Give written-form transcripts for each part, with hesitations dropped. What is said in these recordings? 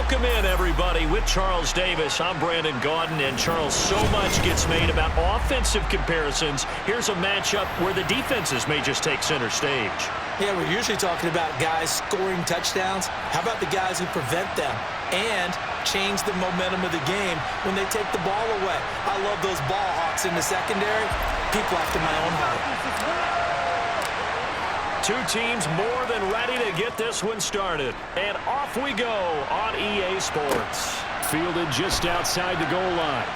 Welcome in, everybody. With Charles Davis, I'm Brandon Gaudin, and Charles, so much gets made about offensive comparisons. Here's a matchup where the defenses may just take center stage. Yeah, we're usually talking about guys scoring touchdowns. How about the guys who prevent them and change the momentum of the game when they take the ball away? I love those ball hawks in the secondary. People after my own heart. Two teams more than ready to get this one started. And off we go on EA Sports. Fielded just outside the goal line.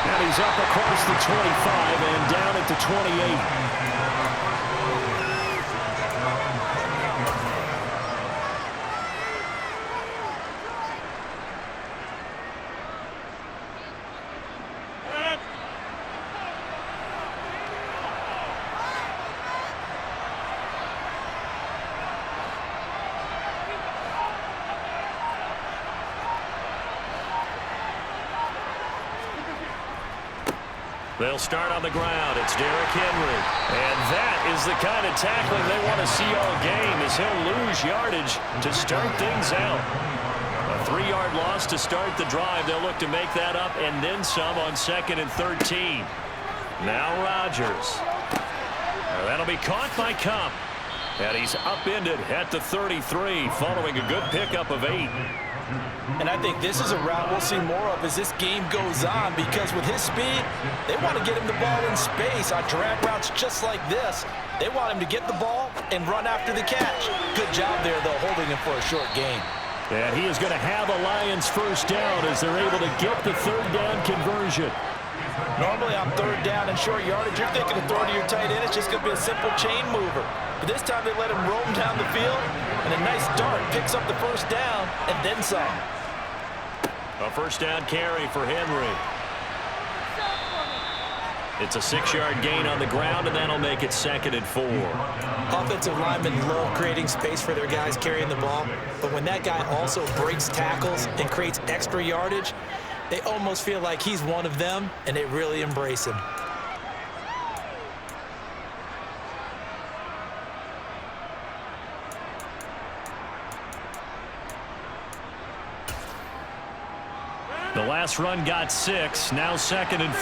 And he's up across the 25 and down at the 28. They'll start on the ground. It's Derrick Henry. And that is the kind of tackling they want to see all game, as he'll lose yardage to start things out. A 3-yard loss to start the drive. They'll look to make that up and then some on 2nd and 13. Now Rodgers. That'll be caught by Cup. And he's upended at the 33 following a good pickup of 8. And I think this is a route we'll see more of as this game goes on, because with his speed, they want to get him the ball in space on drag routes just like this. They want him to get the ball and run after the catch. Good job there, though, holding him for a short gain. And he is going to have a Lions first down as they're able to get the 3rd down conversion. Normally on 3rd down and short yardage, you're thinking of throwing to your tight end. It's just going to be a simple chain mover. But this time they let him roam down the field, and a nice dart picks up the first down and then some. A first down carry for Henry. It's a 6-yard gain on the ground, and that'll make it 2nd and 4. Offensive linemen love creating space for their guys carrying the ball, but when that guy also breaks tackles and creates extra yardage, they almost feel like he's one of them, and they really embrace him. The last run got 6, now 2nd and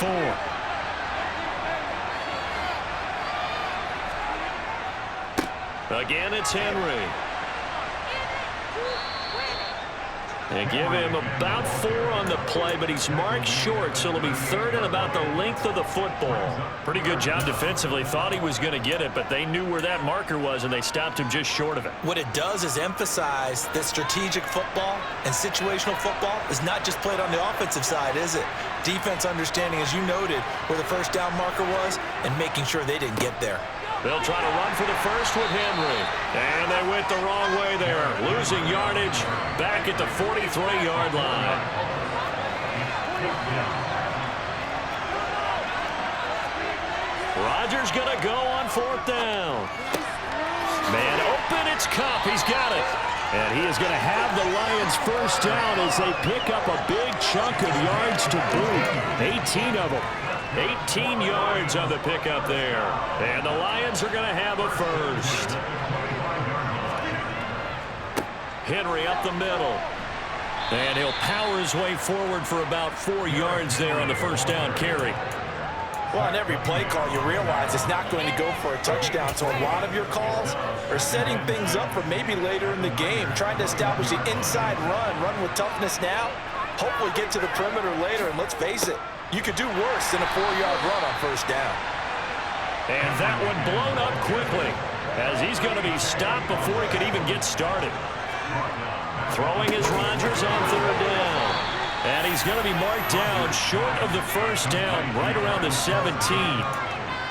4. Again, it's Henry. They give him about 4 on the play, but he's marked short, so it'll be 3rd and about the length of the football. Pretty good job defensively. Thought he was going to get it, but they knew where that marker was, and they stopped him just short of it. What it does is emphasize that strategic football and situational football is not just played on the offensive side, is it? Defense understanding, as you noted, where the first down marker was and making sure they didn't get there. They'll try to run for the first with Henry. And they went the wrong way there. Losing yardage back at the 43-yard line. Rodgers going to go on 4th down. Man open, it's Cup. He's got it. And he is going to have the Lions first down as they pick up a big chunk of yards to boot. 18 of them. 18 yards on the pickup there. And the Lions are going to have a first. Henry up the middle. And he'll power his way forward for about 4 yards there on the first down carry. Well, on every play call, you realize it's not going to go for a touchdown. So a lot of your calls are setting things up for maybe later in the game, trying to establish the inside run with toughness now, hopefully get to the perimeter later. And let's face it, you could do worse than a 4-yard run on first down. And that one blown up quickly as he's going to be stopped before he could even get started. Throwing is Rodgers on 3rd down. And he's going to be marked down short of the first down, right around the 17.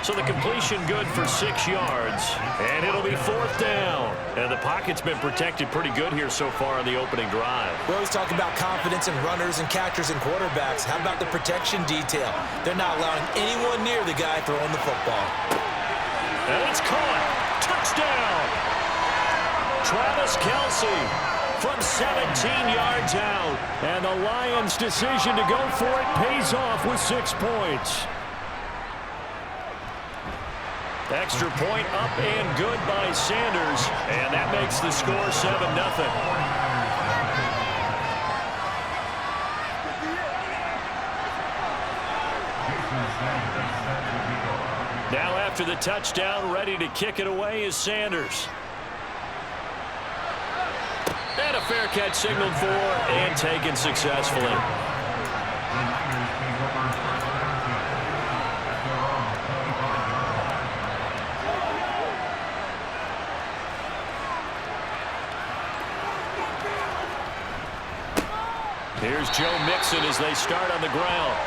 So the completion good for 6 yards. And it'll be 4th down. And the pocket's been protected pretty good here so far on the opening drive. We always talk about confidence in runners and catchers and quarterbacks. How about the protection detail? They're not allowing anyone near the guy throwing the football. And it's caught. Touchdown. Travis Kelce from 17 yards out. And the Lions' decision to go for it pays off with 6 points. Extra point up and good by Sanders, and that makes the score 7-0. Now after the touchdown, ready to kick it away is Sanders. And a fair catch signaled for and taken successfully. Here's Joe Mixon as they start on the ground.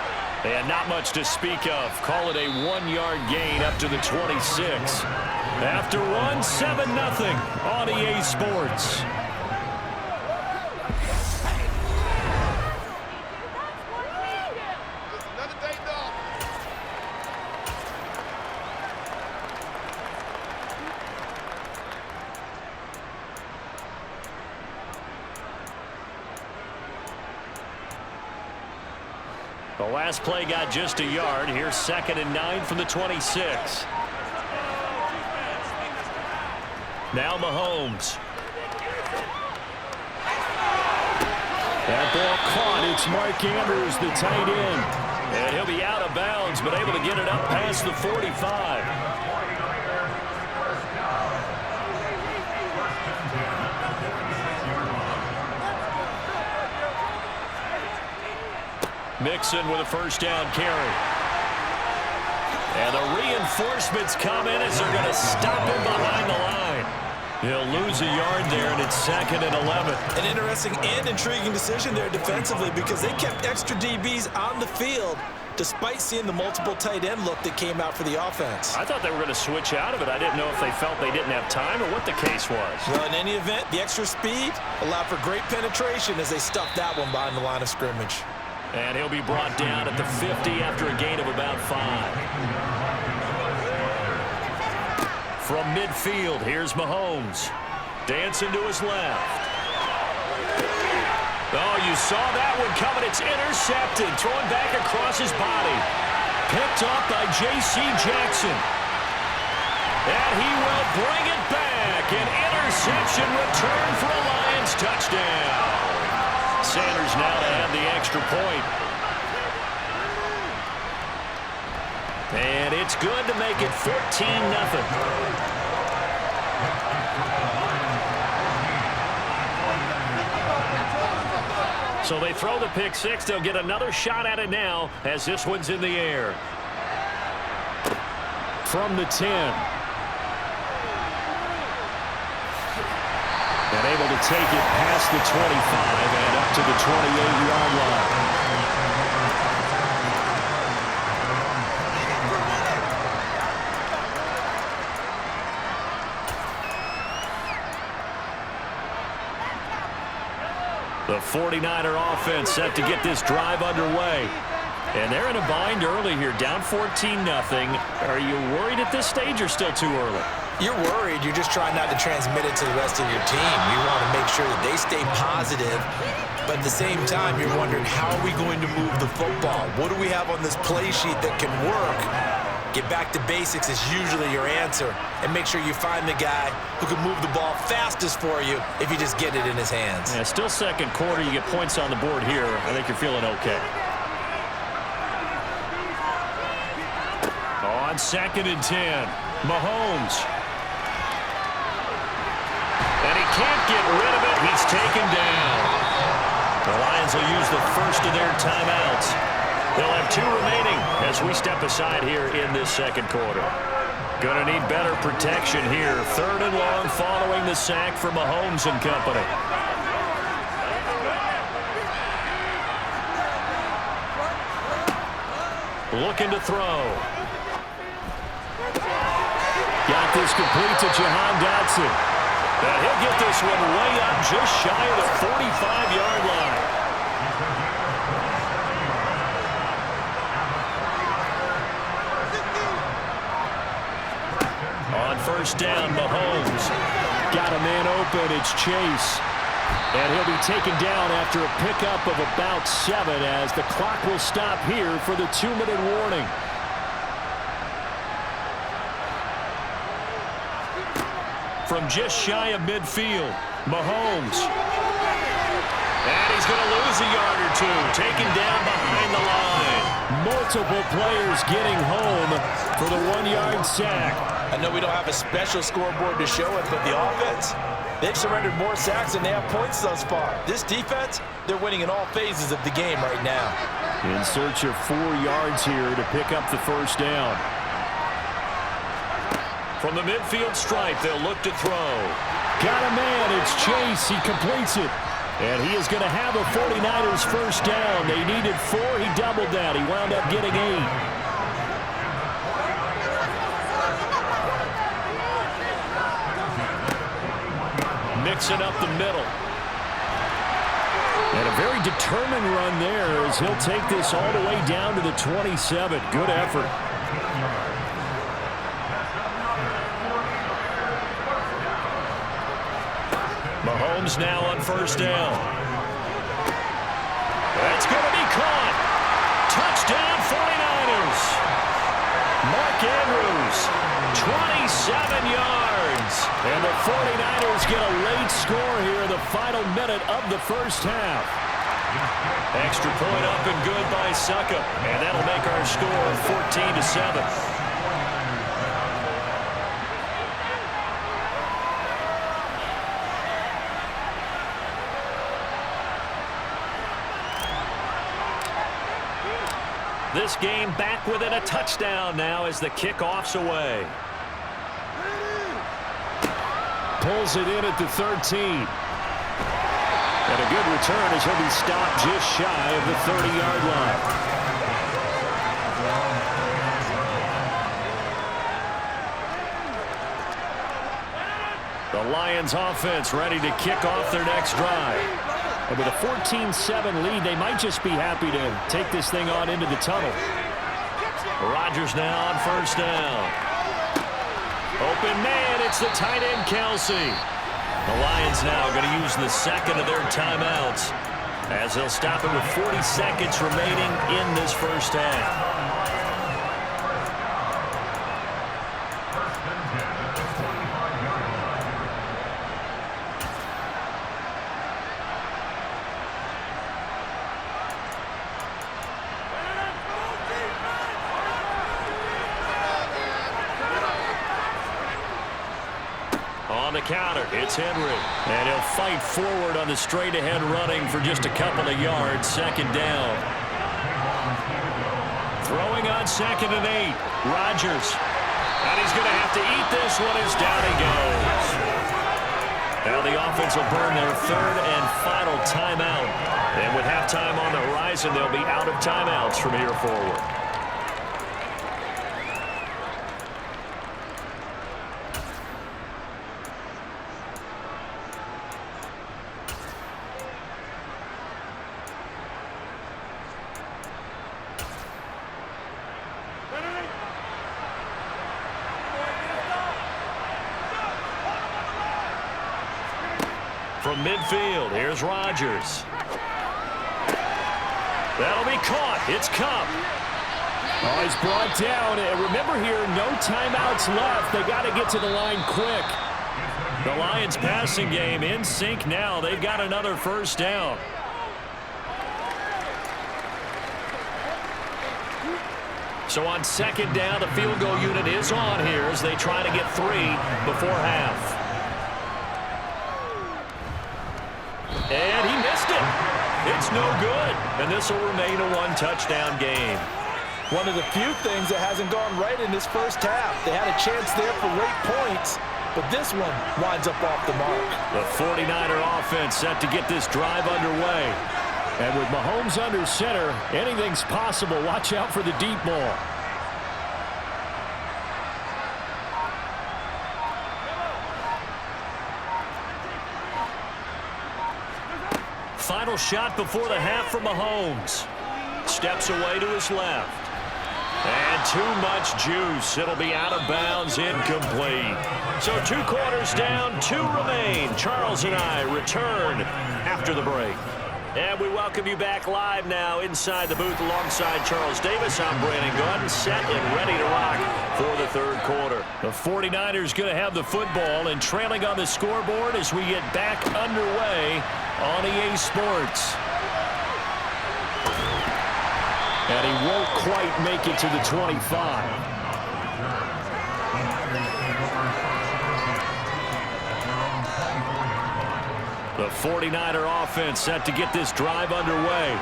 And not much to speak of. Call it a 1-yard gain up to the 26. After run, 7-0 on EA Sports. The last play got just a yard. Here's 2nd and 9 from the 26. Now Mahomes. That ball caught. It's Mark Andrews, the tight end. And he'll be out of bounds, but able to get it up past the 45. Mixon with a first down carry. And the reinforcements come in as they're going to stop him behind the line. He'll lose a yard there, and it's 2nd and 11. An interesting and intriguing decision there defensively because they kept extra DBs on the field despite seeing the multiple tight end look that came out for the offense. I thought they were going to switch out of it. I didn't know if they felt they didn't have time or what the case was. Well, in any event, the extra speed allowed for great penetration as they stuffed that one behind the line of scrimmage. And he'll be brought down at the 50 after a gain of about 5. From midfield, here's Mahomes. Dancing to his left. Oh, you saw that one coming. It's intercepted. Throwing back across his body. Picked up by J.C. Jackson. And he will bring it back. An interception return for a Lions touchdown. Sanders now to have the extra point. And it's good to make it 14-0. So they throw the pick six. They'll get another shot at it now as this one's in the air. From the 10. And able to take it past the 25 and up to the 28-yard line. The 49er offense set to get this drive underway. And they're in a bind early here, down 14-0. Are you worried at this stage or still too early? You're worried. You're just trying not to transmit it to the rest of your team. You want to make sure that they stay positive. But at the same time, you're wondering, how are we going to move the football? What do we have on this play sheet that can work? Get back to basics is usually your answer. And make sure you find the guy who can move the ball fastest for you if you just get it in his hands. Yeah, still second quarter. You get points on the board here. I think you're feeling okay. On 2nd and 10, Mahomes. And he can't get rid of it. He's taken down. The Lions will use the first of their timeouts. They'll have 2 remaining as we step aside here in this second quarter. Going to need better protection here. 3rd and long following the sack for Mahomes and company. Looking to throw. Got this complete to Jahan Dotson. And he'll get this one way up just shy of the 45-yard line. On first down, Mahomes. Got a man open. It's Chase. And he'll be taken down after a pickup of about 7 as the clock will stop here for the 2-minute warning. from just shy of midfield. Mahomes. And he's going to lose a yard or two, taken down behind the line. Multiple players getting home for the 1-yard sack. I know we don't have a special scoreboard to show it, but the offense, they've surrendered more sacks than they have points thus far. This defense, they're winning in all phases of the game right now. In search of 4 yards here to pick up the first down. From the midfield stripe, they'll look to throw. Got a man. It's Chase. He completes it. And he is going to have a 49ers first down. They needed 4. He doubled that. He wound up getting 8. Mixing up the middle. And a very determined run there as he'll take this all the way down to the 27. Good effort. Mahomes now on first down. That's going to be caught. Touchdown 49ers. Mark Andrews, 27 yards. And the 49ers get a late score here in the final minute of the first half. Extra point up and good by Suckup. And that'll make our score 14-7. This game back within a touchdown now as the kickoff's away. Pulls it in at the 13. And a good return as he'll be stopped just shy of the 30-yard line. The Lions offense ready to kick off their next drive. And with a 14-7 lead, they might just be happy to take this thing on into the tunnel. Rodgers now on first down. Open man, it's the tight end, Kelsey. The Lions now going to use the second of their timeouts as they'll stop it with 40 seconds remaining in this first half. On the counter, it's Henry. And he'll fight forward on the straight-ahead running for just a couple of yards. Second down. Throwing on 2nd and 8. Rodgers. And he's going to have to eat this one as down he goes. Now the offense will burn their 3rd and final timeout. And with halftime on the horizon, they'll be out of timeouts from here forward. From midfield, here's Rodgers. That'll be caught. It's Cup. Oh, he's brought down. And remember here, no timeouts left. They got to get to the line quick. The Lions passing game in sync now. They've got another first down. So on 2nd down, the field goal unit is on here as they try to get 3 before half. And he missed it. It's no good. And this will remain a 1-touchdown game. One of the few things that hasn't gone right in this first half. They had a chance there for late points, but this one winds up off the mark. The 49er offense set to get this drive underway. And with Mahomes under center, anything's possible. Watch out for the deep ball. Final shot before the half from Mahomes. Steps away to his left. And too much juice. It'll be out of bounds, incomplete. So 2 quarters down, 2 remain. Charles and I return after the break. And we welcome you back live now inside the booth alongside Charles Davis. I'm Brandon Gunn, set and ready to rock for the third quarter. The 49ers going to have the football and trailing on the scoreboard as we get back underway on EA Sports. And he won't quite make it to the 25. The 49er offense set to get this drive underway.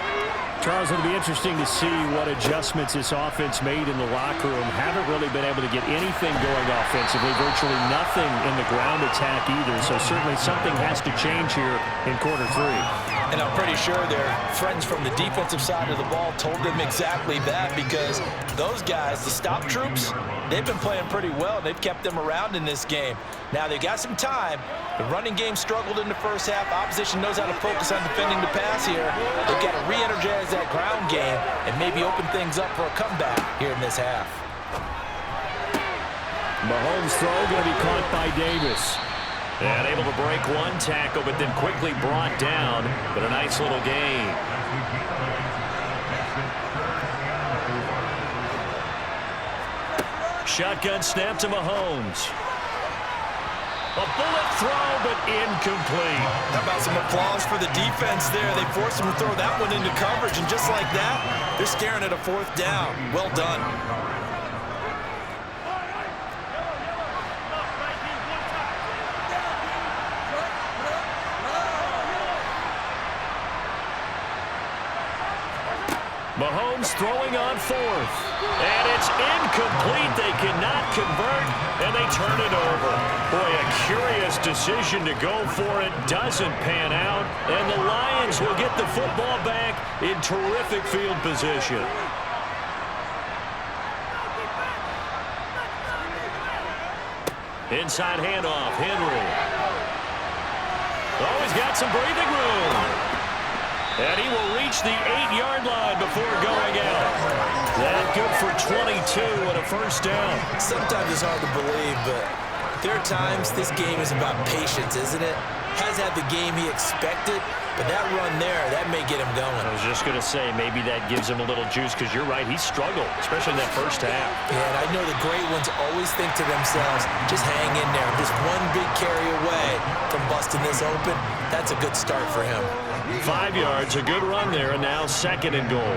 Charles, it'll be interesting to see what adjustments this offense made in the locker room. Haven't really been able to get anything going offensively, virtually nothing in the ground attack either. So certainly something has to change here in quarter three. And I'm pretty sure their friends from the defensive side of the ball told them exactly that, because those guys, the stop troops, they've been playing pretty well. They've kept them around in this game. Now they got some time. The running game struggled in the first half. Opposition knows how to focus on defending the pass here. They've got to re-energize that ground game and maybe open things up for a comeback here in this half. Mahomes' throw going to be caught by Davis. And able to break one tackle, but then quickly brought down. But a nice little gain. Shotgun snap to Mahomes. A bullet throw, but incomplete. How about some applause for the defense there? They forced him to throw that one into coverage, and just like that, they're staring at a fourth down. Well done. Mahomes throwing on fourth. And it's incomplete. They cannot convert, and they turn it over. Boy, a curious decision to go for it. Doesn't pan out, and the Lions will get the football back in terrific field position. Inside handoff, Henry. Oh, he's got some breathing room. And he will reach the 8-yard line before going out. That good for 22 and a first down. Sometimes it's hard to believe, but there are times this game is about patience, isn't it? Has had the game he expected, but that run there, that may get him going. I was just going to say, maybe that gives him a little juice, because you're right, he struggled, especially in that first half. Yeah, and I know the great ones always think to themselves, just hang in there. Just one big carry away from busting this open. That's a good start for him. 5 yards, a good run there, and now second and goal.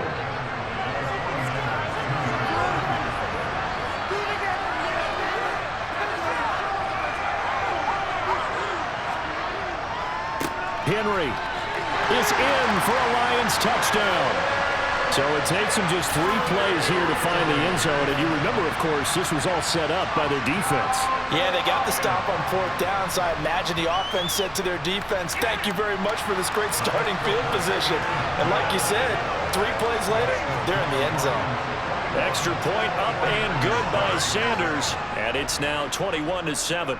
Henry is in for a Lions touchdown. So it takes them just 3 plays here to find the end zone. And you remember, of course, this was all set up by their defense. Yeah, they got the stop on fourth down, so I imagine the offense said to their defense, thank you very much for this great starting field position. And like you said, 3 plays later, they're in the end zone. Extra point up and good by Sanders. And it's now 21-7.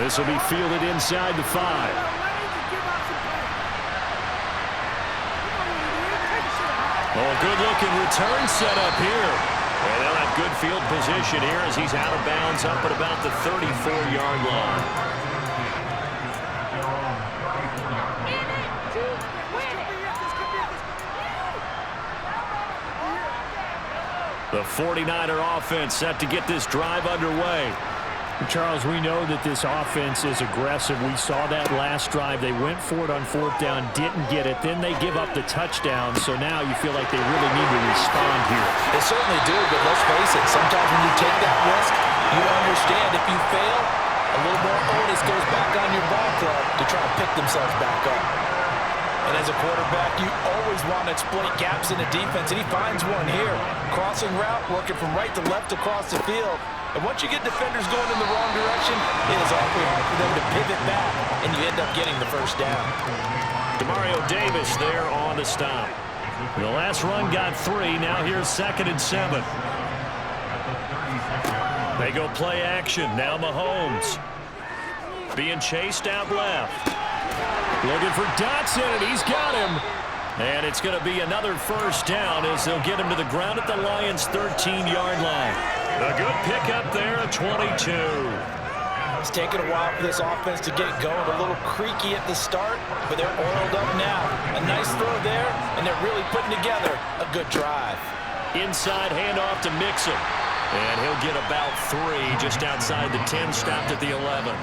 This will be fielded inside the 5. Oh, good-looking return set up here. And they'll have good field position here as he's out of bounds up at about the 34-yard line. The 49er offense set to get this drive underway. Charles, we know that this offense is aggressive. We saw that last drive. They went for it on fourth down, didn't get it. Then they give up the touchdown. So now you feel like they really need to respond here. They certainly do, but let's face it. Sometimes when you take that risk, you understand if you fail, a little more onus goes back on your ball club to try and pick themselves back up. And as a quarterback, you always want to exploit gaps in the defense, and he finds one here. Crossing route, working from right to left across the field. And once you get defenders going in the wrong direction, it is awkward for them to pivot back, and you end up getting the first down. Demario Davis there on the stop. The last run got 3. Now here's 2nd and 7. They go play action. Now Mahomes being chased out left. Looking for Dotson, and he's got him. And it's going to be another first down as they'll get him to the ground at the Lions' 13-yard line. A good pickup there at 22. It's taken a while for this offense to get going. A little creaky at the start, but they're oiled up now. A nice throw there, and they're really putting together a good drive. Inside handoff to Mixon. And he'll get about 3 just outside the 10, stopped at the 11.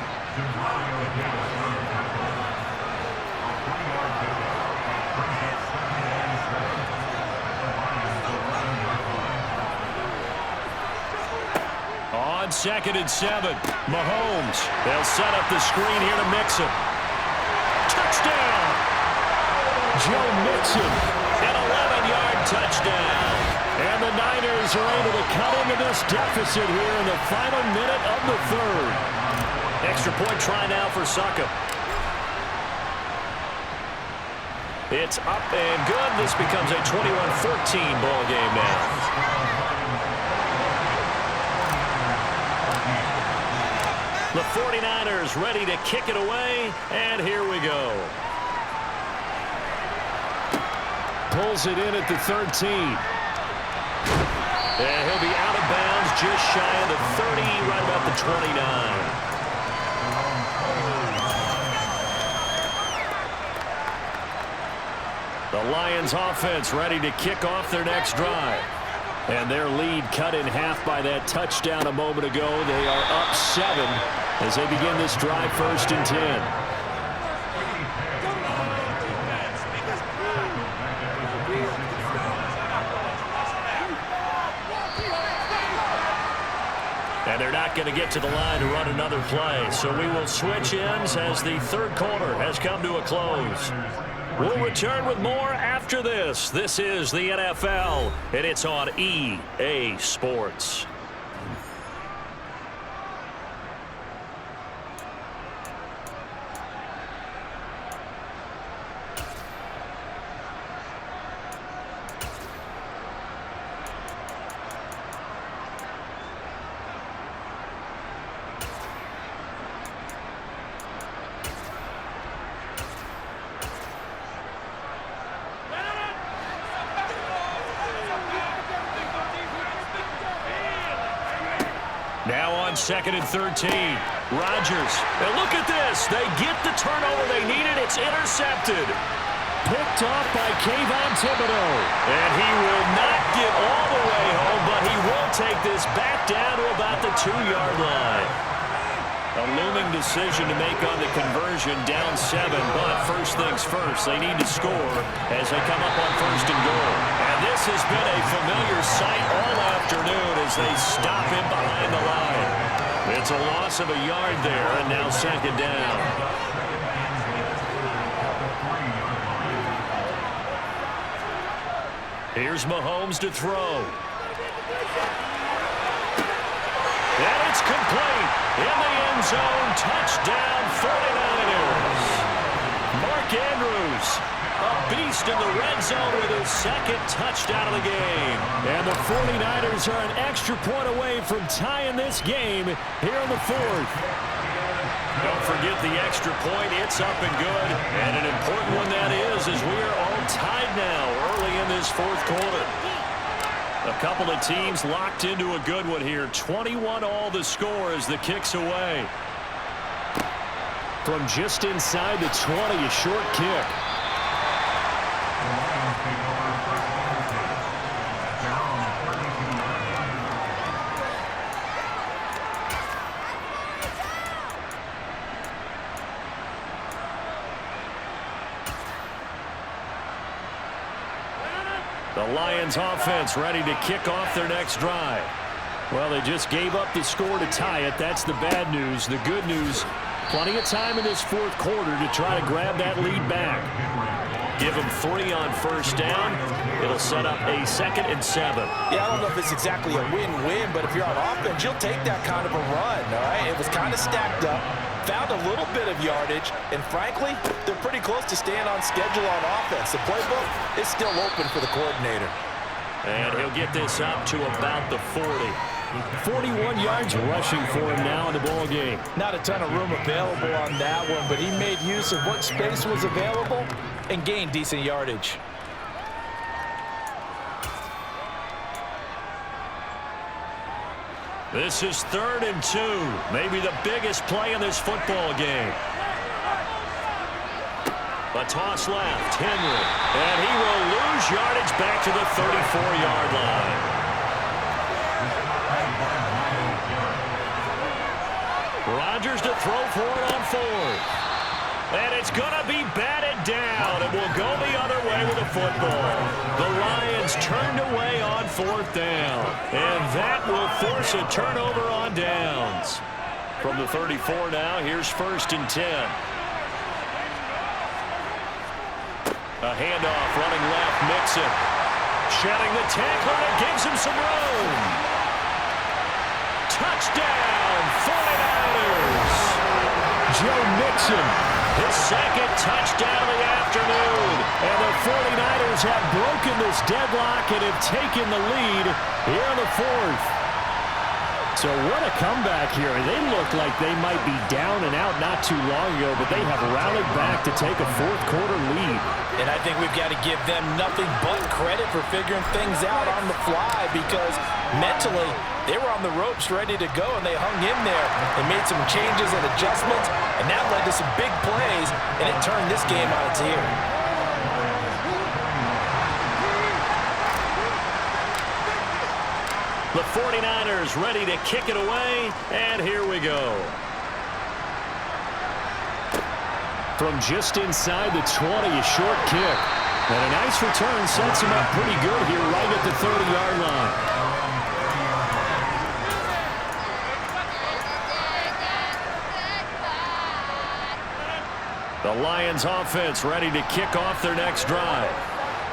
On 2nd and 7, Mahomes. They'll set up the screen here to Mixon. Touchdown! Joe Mixon. An 11-yard touchdown. And the Niners are able to cut into this deficit here in the final minute of the 3rd. Extra point try now for Saka. It's up and good. This becomes a 21-14 ball game now. The 49ers ready to kick it away, and here we go. Pulls it in at the 13. And he'll be out of bounds just shy of the 30, right about the 29. The Lions offense ready to kick off their next drive. And their lead cut in half by that touchdown a moment ago. They are up 7 as they begin this drive, 1st and 10. And they're not going to get to the line to run another play. So we will switch ends as the 3rd quarter has come to a close. We'll return with more after this. This is the NFL, and it's on EA Sports. Now on 2nd and 13, Rodgers. And look at this. They get the turnover they needed. It's intercepted. Picked off by Kayvon Thibodeau. And he will not get all the way home, but he will take this back down to about the 2-yard line. A looming decision to make on the conversion, down 7, but first things first, they need to score as they come up on 1st and goal. And this has been a familiar sight all afternoon as they stop him behind the line. It's a loss of a yard there, and now 2nd down. Here's Mahomes to throw. And it's complete. In the end zone, touchdown 49ers. Mark Andrews, a beast in the red zone with his 2nd touchdown of the game. And the 49ers are an extra point away from tying this game here in the 4th. Don't forget the extra point. It's up and good. And an important one that is, as we are all tied now early in this 4th quarter. A couple of teams locked into a good one here. 21 all the score as the kick's away. From just inside the 20, a short kick. The Lions offense ready to kick off their next drive. Well, they just gave up the score to tie it. That's the bad news. The good news, plenty of time in this 4th quarter to try to grab that lead back. Give them 3 on 1st down. It'll set up a 2nd and 7. Yeah, I don't know if it's exactly a win-win, but if you're on offense, you'll take that kind of a run, all right? It was kind of stacked up, found a little bit of yardage, and frankly, they're pretty close to staying on schedule on offense. The playbook is still open for the coordinator. And he'll get this up to about the 40. 41 yards rushing for him now in the ball game. Not a ton of room available on that one, but he made use of what space was available and gained decent yardage. This is 3rd and 2. Maybe the biggest play in this football game. A toss left, Henry. And he will lose yardage back to the 34-yard line. Rodgers to throw for it on 4th. And it's going to be batted down. It will go the other way with the football. The Lions turned away on 4th down. And that will force a turnover on downs. From the 34 now, here's 1st and 10. A handoff running left, Mixon. Shedding the tackle, and it gives him some room. Touchdown, 49ers. Joe Mixon, his 2nd touchdown of the afternoon. And the 49ers have broken this deadlock and have taken the lead here in the 4th. So what a comeback here. They look like they might be down and out not too long ago, but they have rallied back to take a 4th quarter lead. And I think we've got to give them nothing but credit for figuring things out on the fly, because mentally they were on the ropes ready to go, and they hung in there. They made some changes and adjustments, and that led to some big plays, and it turned this game on its ear. The 49ers ready to kick it away, and here we go. From just inside the 20, a short kick. And a nice return sets him up pretty good here right at the 30-yard line. The Lions offense ready to kick off their next drive.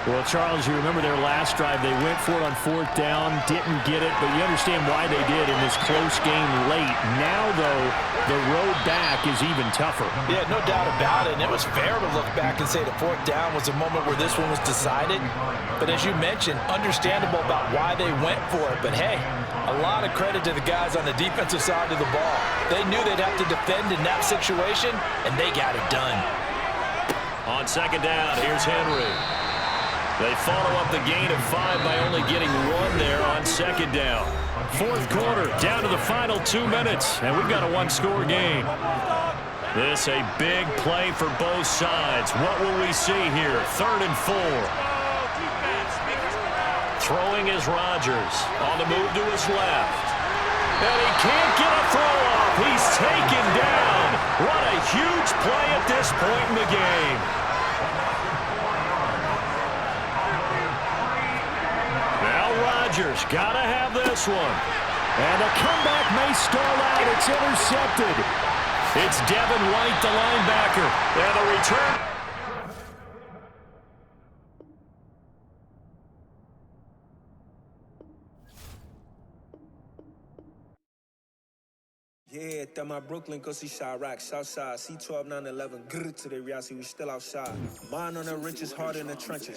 Well, Charles, you remember their last drive. They went for it on 4th down, didn't get it, but you understand why they did in this close game late. Now, though, the road back is even tougher. Yeah, no doubt about it, and it was fair to look back and say the 4th down was a moment where this one was decided. But as you mentioned, understandable about why they went for it. But, hey, a lot of credit to the guys on the defensive side of the ball. They knew they'd have to defend in that situation, and they got it done. On 2nd down, here's Henry. They follow up the gain of 5 by only getting 1 there on 2nd down. 4th quarter, down to the final 2 minutes, and we've got a 1-score game. This a big play for both sides. What will we see here? 3rd and 4. Throwing is Rodgers. On the move to his left. And he can't get a throw off. He's taken down. What a huge play at this point in the game. Rodgers gotta have this one. And the comeback may stall out. It's intercepted. It's Devin White, the linebacker. And the return. Yeah, that my Brooklyn, go see Chirac, Southside, C12, 911, grrr to the reality, we still outside. Mine on the richest, heart in the trenches.